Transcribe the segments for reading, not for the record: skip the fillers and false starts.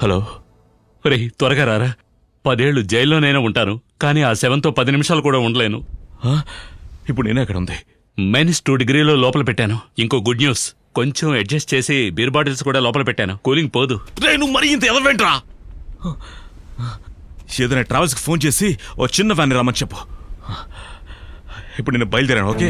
Hello, రే త్వరగా రారా. 10 ఏళ్ళు జైల్లోనైనా ఉంటాను, కానీ ఆ శవంతో 10 నిమిషాలు కూడా ఉండలేను. ఇప్పుడు నేను ఎక్కడ ఉంది? -2 డిగ్రీలో లోపల పెట్టాను. ఇంకో గుడ్ న్యూస్, కొంచెం అడ్జస్ట్ చేసి బీర్ బాటిల్స్ కూడా లోపల పెట్టాను. కూలింగ్ పోదు. రే నువ్వు మరి ఇంత ఎదవేంట్రా? ఏదైనా ట్రావెల్స్కి ఫోన్ చేసి ఓ చిన్న వ్యాన్ రమ్మని చెప్పు. ఇప్పుడు నేను బయలుదేరాను. ఓకే,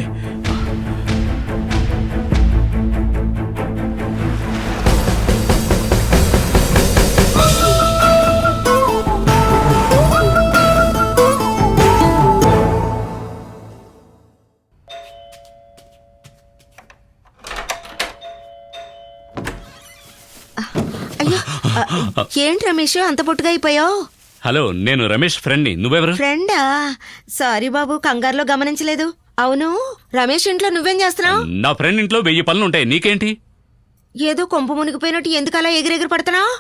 అయ్యో, ఏంటి రమేష్ అంత పొట్టుగా అయిపోయావు? హలో, నేను రమేష్ ఫ్రెండ్ని. నువ్వెవరు? ఫ్రెండా? సారీ బాబు, కంగారులో గమనించలేదు. అవును, రమేష్ ఇంట్లో నువ్వేం చేస్తున్నావు? నా ఫ్రెండ్ ఇంట్లో 1000 పనులు ఉంటాయి, నీకేంటి? ఏదో కొంప మునిగిపోయినట్టు ఎందుకు అలా ఎగిరెగిరి పడుతున్నావు?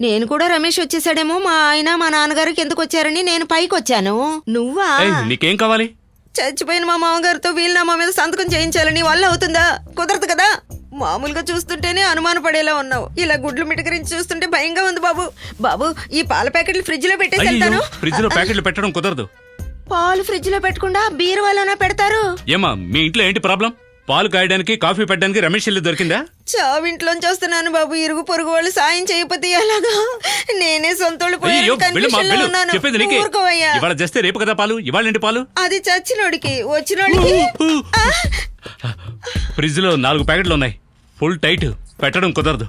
నేను కూడా రమేష్ వచ్చేసాడేమో, మా ఆయన మా నాన్నగారికి ఎందుకు వచ్చారని నేను పైకి వచ్చాను. నువ్వా? నీకేం కావాలి? చచ్చిపోయిన మా మామగారితో వీలునామా మీద సంతకం చేయించాలని వల్ల అవుతుందా? కుదరదు కదా. మామూలుగా చూస్తుంటేనే అనుమాన పడేలా ఉన్నావు, ఇలా గుడ్లు మిటకరించి చూస్తుంటే భయంగా ఉంది బాబు. బాబు, ఈ పాల ప్యాకెట్లు ఫ్రిడ్జ్ లో పెట్టేసి వెళ్తాను. ఫ్రిడ్జ్ లో ప్యాకెట్లు పెట్టడం కుదరదు. పాలు ఫ్రిడ్జ్ లో పెట్టకుండా బీరువాలోనా పెడతారు? ఏమా, మీ ఇంట్లో ఏంటి ప్రాబ్లం? పాలు కాయడానికి, కాఫీ పెట్టడానికి రమేష్ ఇల్లు దొరికిందా? చావింట్లోంచి వస్తున్నాను బాబు, ఇరుగు పొరుగు వాళ్ళు సాయం చేయకపోతే ఎలాగా? నేనే సొంతోళ్ళు చెప్పేది నీకే. ఇవాళ చేస్తే రేపు కదా పాలు, ఇవాళ ఏంటి పాలు? అది చచ్చినోడికి, వచ్చినోడికి. ఫ్రిడ్జ్ లో 4 ప్యాకెట్లు ఉన్నాయి, ఫుల్ టైట్, పెట్టడం కుదరదు.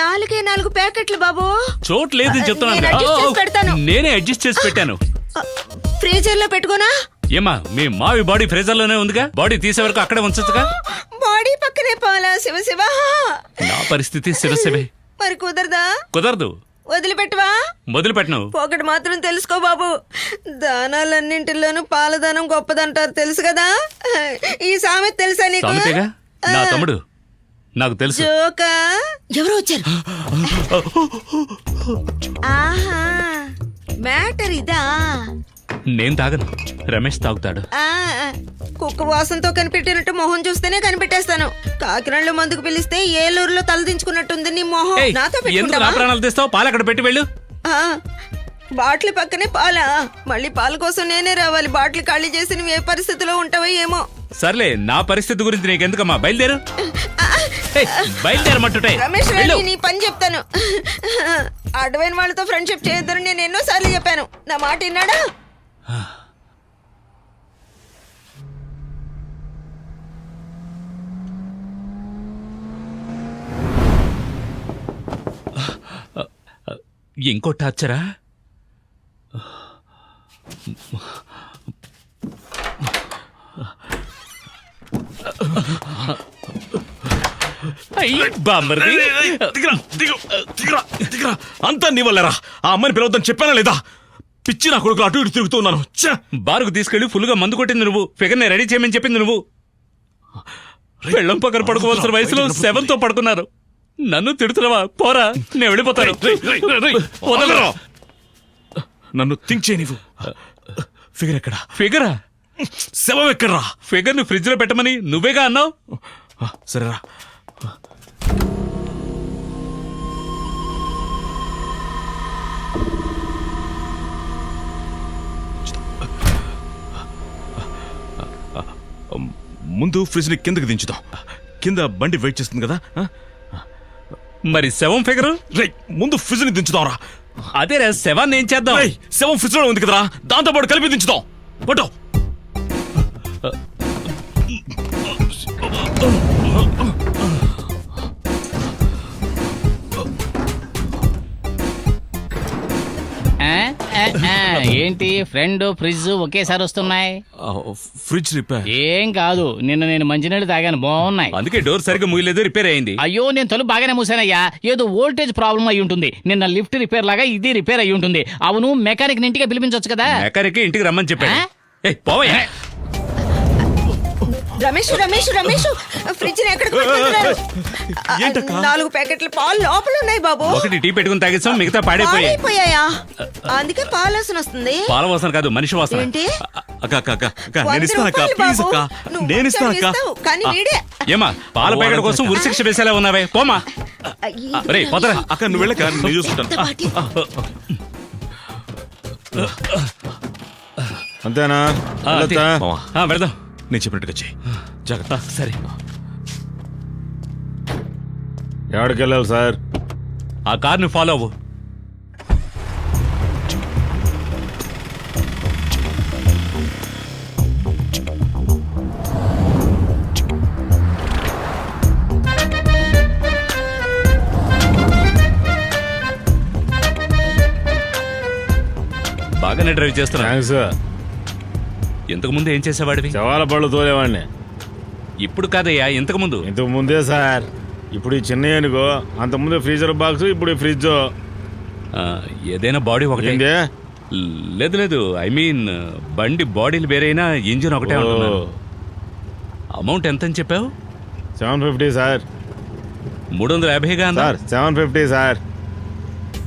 4 ప్యాకెట్లు బాబు. చోటు లేదని నేను adjust చేసి పెడతాను. చెప్తున్నాను. నేనే అడ్జస్ట్ చేసి పెట్టాను. ఫ్రీజర్ లో పెట్టుకోనా? ఏమా, మీ మావి బాడీ ఫ్రీజర్ లోనే ఉందిగా, బాడీ తీసే వరకు అక్కడే ఉంచచ్చుగా. బాడీ పక్కనే పాలా? శివ శివ, నా పరిస్థితి శివశివే. మరి కుదరదా? కుదరదు. వదిలిపెట్టవా? వదిలిపెట్టను. ఒకటి మాత్రం తెలుసుకో బాబు, దానాలన్నింటిలోనూ పాలదానం గొప్పదంటారు, తెలుసు కదా? ఈ సామెత తెలుసా నీకు? సామెతేగా, నా తమ్ముడు, నాకు తెలుసు. జోకా? ఎవరు వచ్చారు? ఆహా, మ్యాటర్ ఇదా? నేను తాగను, రమేష్ తాగుతాడు. కుక్క వాసనతో కనిపెట్టినట్టు మొహం చూస్తేనే కనిపెట్టేస్తాను. కాకినాడలో మందుకు పిలిస్తే ఏలూరులో తలదించుకున్నట్టుంది నీ మొహం. నాతో ఎందుకు నా ప్రాణాలు తీస్తావు? పాలు అక్కడ పెట్టి వెళ్ళు. బాటిల్ పక్కనే పాలా? మళ్ళీ పాల కోసం నేనే రావాలి. బాటిల్ ఖాళీ చేసి నువ్వు ఏ పరిస్థితిలో ఉంటావో ఏమో. సర్లే, నా పరిస్థితి గురించి నీకెందుకమ్మా, బయలుదేరు. బయలుదేరమంటుంటే రమేష్, నీ పని చెప్తాను. అడ్డమైన వాళ్ళతో ఫ్రెండ్షిప్ చేయొద్దని నేను ఎన్నోసార్లు చెప్పాను, నా మాట విన్నాడా? ఇంకో టార్చరా? అంతా నీ వల్లరా. ఆ అమ్మాయిని పిలవద్దని చెప్పానా లేదా? పిచ్చి నా కొడుకులు అటు ఇటు తిరుగుతూ ఉన్నాను. బారుకు తీసుకెళ్లి ఫుల్ గా మందు కొట్టింది నువ్వు, ఫిగర్ ని రెడీ చేయమని చెప్పింది నువ్వు. పెళ్ళం పక్కన పడుకోవాల్సిన వయసులో 7తో పడుకున్నారు. నన్ను తిడుతున్నావా? పోరా, నేను వెళ్ళిపోతాను. నన్ను థింక్ చేయ. నీవు ఫిగర్ ఎక్కడా? ఫిగరా? శవం ఎక్కడరా? ఫిగర్ ని ఫ్రిడ్జ్ లో పెట్టమని నువ్వేగా అన్నావు. సరేరా. ముందు ఫ్రిడ్జ్ ని కిందకి దించుదాం, కింద బండి వెయిట్ చేస్తుంది కదా. మరి శవం ఫిగరు? ముందు ఫ్రిడ్జ్ ని దించుదాం రా. అదే రా, శవాన్ని ఏం చేద్దాం? శవం ఫ్రిడ్జ్ లో ఉంది కదరా, దాంతో పాటు కలిపి దించుదాం. పట్టు. ఏంటి ఫ్రెండ్ ఫ్రిడ్జ్ ఒకేసారి వస్తున్నాయి? ఫ్రిడ్జ్ రిపేర్ ఏం కాదు, నిన్న నేను మంచినీళ్ళు తాగాను, బాగున్నాయి. అందుకే డోర్ సరిగ్గా మూయలేదు, రిపేర్ అయింది. అయ్యో, నేను తలుపు బాగానే మూసానయ్యా. ఏదో వోల్టేజ్ ప్రాబ్లం అయి ఉంటుంది. నిన్న లిఫ్ట్ రిపేర్ లాగా ఇది రిపేర్ అయి ఉంటుంది. అవును, మెకానిక్ ఇంటికి పిలిపించవచ్చు కదా. మెకానిక్ ఇంటికి రమ్మని చెప్పాను. పోవయ్యా. రమేష్ రమేష్ రమేష్ ఫ్రిడ్జ్ ఎక్కడికి పట్టుకెళ్తున్నారు? ఏంటక్కా? 4 ప్యాకెట్ల పాలు లోపల ఉన్నాయి బాబు. ఒకటి టీ పెట్టుకుని తాగేసాం, మిగతా పాడైపోయాయి. పాడైపోయాయా? అందుకే పాలు వాసన వస్తుంది. పాల వాసన కాదు, మనిషి వాసన. ఏంటి? అక్క అక్క అక్క అక్క 100 నేను ఇస్తాను అక్క, రూపాయలు ప్లీజ్ బాబు. అక్క, నువ్వు నేను ఇస్తాను అక్క. ఇస్తావు, కానీ వీడే. ఏమా పాల ప్యాకెట్ కోసం ఉరిశిక్ష వేసేలా ఉన్నావే, పోమా. రే పోతరా. అక్క నువ్వు వెళ్ళక నేను చూసుకుంటాను. అంతేనా అంతే. వెళ్ళొత్తా? మావా, వెళదాం. నేను చెప్పినట్టుగా చెయ్యి. జాగ్రత్త. సరే. ఎక్కడికి వెళ్ళాలి సార్? ఆ కార్ని ఫాలో అవ్వు. బాగానే డ్రైవ్ చేస్తున్నా. థ్యాంక్స్. ఇంతకు ముందు ఏం చేసేవాడివి? శవాల పళ్ళు తోలేవాడిని. ఇప్పుడు కాదయ్యా, ఇంతకు ముందు. ఇంతకు ముందే సార్. ఇప్పుడు ఈ చిన్న ఏనుగో, అంత ముందే ఫ్రీజర్ బాక్స్, ఇప్పుడు ఈ ఫ్రిడ్జ్. ఏదైనా బాడీ ఒకటే. ఏంది? లేదు లేదు, ఐ మీన్ బండి బాడీలు వేరైనా ఇంజిన్ ఒకటే ఉంటున్నాను. అమౌంట్ ఎంత అని చెప్పావు? 750 సార్. 350గా అన్నా? Sir 750 sir.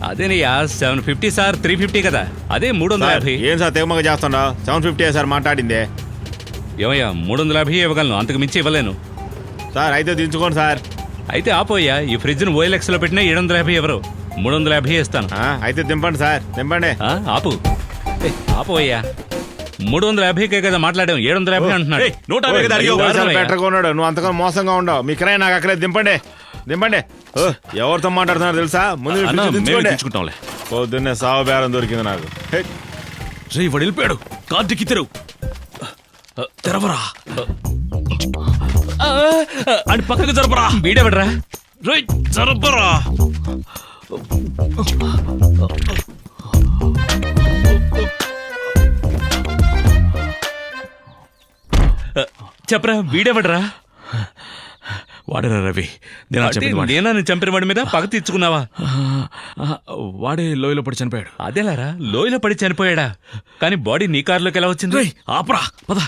అదేనయ్యా 750 సార్, 350 కదా. అదే సార్ 350. ఏం సార్ తెగమగ చేస్తుండో? 750 సార్ మాట్లాడింది. ఏమయ్యా 350 ఇవ్వగలను, అంతకు మించి ఇవ్వలేను. సార్ అయితే దించుకోండి సార్. అయితే ఆపోయ్యా, ఈ ఫ్రిడ్జ్ను OLX లో పెట్టినా 750 ఎవరు, 350 ఇస్తాను. అయితే దింపండి సార్, దింపండి. ఆపు. ఆపోయ్యా, 350కే కదా మాట్లాడాం, 750 అంటున్నాడు. 150 కదా అడిగావు. దారుణమయ్యా. సార్ బెటర్గా ఉన్నాడు, నువ్వు అంతగా మోసంగా ఉండవు. మీ కిరాయి నాకు అక్కడే దింపండి, దింపండి. ఓ, ఎవరితో మాట్లాడుతున్నారు తెలుసా? ముందు ఈ అన్న ఫ్రిడ్జ్ మేము దించుకోండి. తెచ్చుకుంటాంలే. పొద్దున్నే సావు బేరం దొరికింది నాకు. హే, రే వాడు వెళ్ళిపోయాడు. కార్డుకి తెరువు. తెరవరా అని పక్కకు జరపరా. వీడెవడరా? రే జరపరా. చెప్పరా, వీడెవడరా? వాడరా రవి, నేను అంటే చెప్పింది వాడే. నేనా నేను చంపిన వాడి మీద పగ తీర్చుకున్నావా? వాడే లోయలో పడి చనిపోయాడు. అదేలారా, లోయలో పడి చనిపోయాడా? కానీ బాడీ నీ కారులోకి ఎలా వచ్చింది? రేయ్ ఆపరా పద.